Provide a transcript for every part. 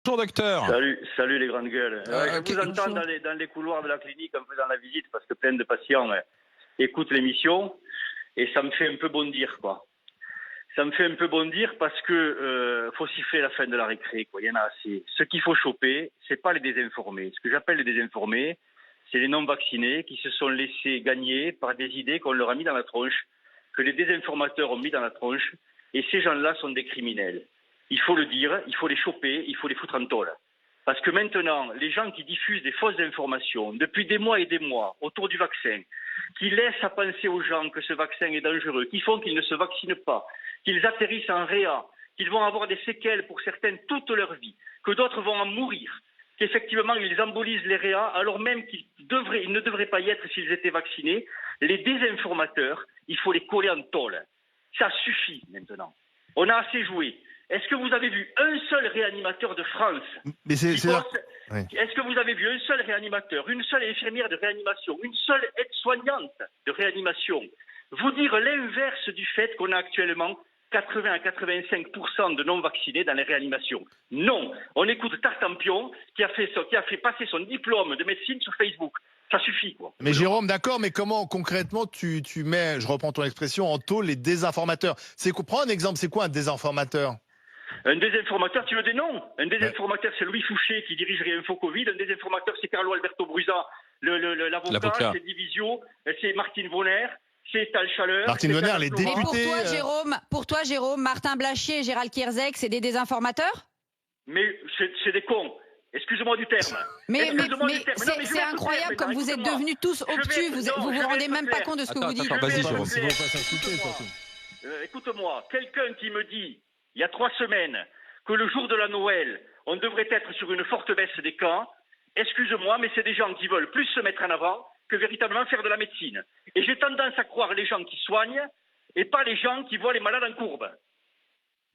Bonjour docteur. Salut les grandes gueules. Je vous entends dans les couloirs de la clinique en faisant la visite parce que plein de patients écoutent l'émission et ça me fait un peu bondir, quoi. Ça me fait un peu bondir parce que faut siffler la fin de la récré, quoi. Il y en a assez. Ce qu'il faut choper, c'est pas les désinformés. Ce que j'appelle les désinformés, c'est les non-vaccinés qui se sont laissés gagner par des idées qu'on leur a mis dans la tronche, que les désinformateurs ont mis dans la tronche, et ces gens-là sont des criminels. Il faut le dire, il faut les choper, il faut les foutre en tôle. Parce que maintenant, les gens qui diffusent des fausses informations depuis des mois et des mois autour du vaccin, qui laissent à penser aux gens que ce vaccin est dangereux, qui font qu'ils ne se vaccinent pas, qu'ils atterrissent en réa, qu'ils vont avoir des séquelles pour certaines toute leur vie, que d'autres vont en mourir, qu'effectivement ils embolisent les réas alors même qu'ils ne devraient pas y être s'ils étaient vaccinés, les désinformateurs, il faut les coller en tôle. Ça suffit maintenant. On a assez joué. Est-ce que vous avez vu un seul réanimateur de France? Est-ce que vous avez vu un seul réanimateur, une seule infirmière de réanimation, une seule aide-soignante de réanimation vous dire l'inverse du fait qu'on a actuellement 80 à 85% de non-vaccinés dans les réanimations? Non. On écoute Tartampion qui a fait passer son diplôme de médecine sur Facebook. Ça suffit, quoi. Mais Jérôme, d'accord, mais comment concrètement tu mets, je reprends ton expression, en tôle les désinformateurs? Prends un exemple, c'est quoi un désinformateur? Un désinformateur, tu veux des noms? Un désinformateur, c'est Louis Fouché qui dirige Réinfo Covid. Un désinformateur, c'est Carlo Alberto Brusa, l'avocat. C'est Divisio, c'est Martine Vonner, c'est Tal Chaleur. Martine Vonner, les députés. Mais pour toi, Jérôme, Martin Blachier et Gérald Kierzek, c'est des désinformateurs? Mais c'est des cons. Excusez-moi du terme. Mais c'est incroyable comme vous êtes devenus tous obtus. Vous vous rendez même pas compte de ce que vous dites. Vas-y, Jérôme. Écoute-moi, quelqu'un qui me dit, il y a 3 semaines, que le jour de la Noël, on devrait être sur une forte baisse des cas, excuse-moi, mais c'est des gens qui veulent plus se mettre en avant que véritablement faire de la médecine. Et j'ai tendance à croire les gens qui soignent et pas les gens qui voient les malades en courbe.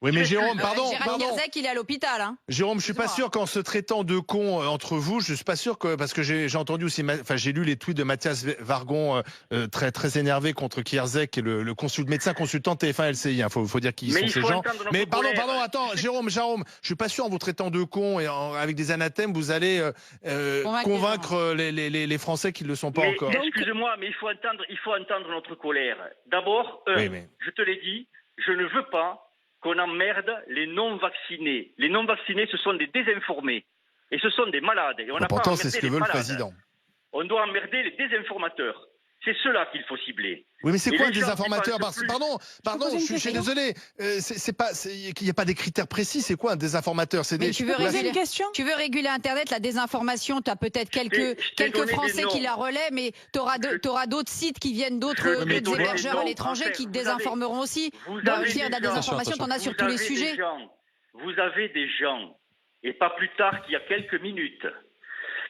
Oui, mais Jérôme, pardon. Gérald Kierzek, il est à l'hôpital. Hein. Jérôme, je suis pas sûr qu'en se traitant de cons entre vous, je suis pas sûr que, parce que j'ai entendu aussi, j'ai lu les tweets de Mathias Vargon très énervé contre Kierzek, le médecin consultant TF1 LCI. Faut dire qui sont ces gens. Mais pardon, attends, Jérôme, je suis pas sûr en vous traitant de cons et avec des anathèmes, vous allez convaincre les Français qui ne le sont pas encore. Excusez-moi, mais il faut entendre notre colère. D'abord, je te l'ai dit, je ne veux pas qu'on emmerde les non-vaccinés. Les non-vaccinés, ce sont des désinformés. Et ce sont des malades. Et on n'a pas pourtant, emmerdé c'est ce que les veut le malades. président. On doit emmerder les désinformateurs. C'est ceux-là qu'il faut cibler. Oui, mais c'est quoi un désinformateur? Pardon, je suis désolé. Il n'y a pas des critères précis. C'est quoi un désinformateur? Tu veux réguler Internet, la désinformation, tu as peut-être quelques Français qui la relaient, mais tu auras d'autres sites qui viennent d'autres hébergeurs à l'étranger qui te désinformeront aussi. Dans le tir de la désinformation, tu en as sur tous les sujets. Vous avez des gens, et pas plus tard qu'il y a quelques minutes,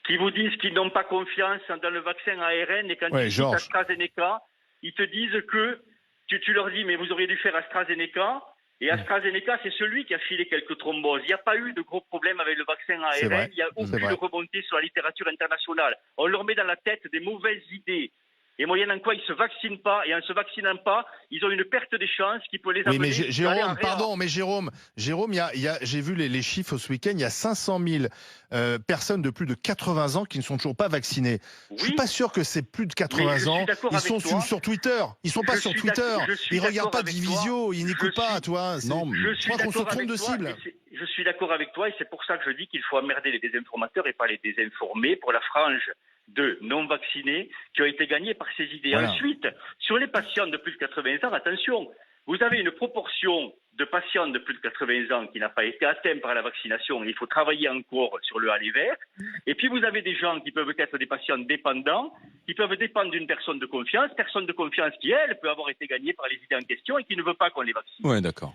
qui vous disent qu'ils n'ont pas confiance dans le vaccin ARN et quand ils disent AstraZeneca, ils te disent que tu leur dis mais vous auriez dû faire AstraZeneca et AstraZeneca c'est celui qui a filé quelques thromboses. Il n'y a pas eu de gros problèmes avec le vaccin ARN, il n'y a aucune remontée sur la littérature internationale. On leur met dans la tête des mauvaises idées. Et moyennant quoi, ils ne se vaccinent pas, et en ne se vaccinant pas, ils ont une perte des chances qui peut les amener. Oui, mais Jérôme, pardon, mais Jérôme, j'ai vu les chiffres ce week-end, il y a 500 000 personnes de plus de 80 ans qui ne sont toujours pas vaccinées. Oui, je suis pas sûr que c'est plus de 80 ans. Ils sont sur Twitter. Ils sont pas sur Twitter. Ils regardent pas Divisio. Ils n'écoutent pas, toi. Non, je crois qu'on se trompe de cible. Je suis d'accord avec toi, et c'est pour ça que je dis qu'il faut emmerder les désinformateurs et pas les désinformer pour la frange de non-vaccinés qui ont été gagnés par ces idées. Voilà. Ensuite, sur les patients de plus de 80 ans, attention, vous avez une proportion de patients de plus de 80 ans qui n'a pas été atteint par la vaccination. Il faut travailler encore sur le aller vert. Et puis vous avez des gens qui peuvent être des patients dépendants, qui peuvent dépendre d'une personne de confiance qui, elle, peut avoir été gagnée par les idées en question et qui ne veut pas qu'on les vaccine. Ouais, d'accord.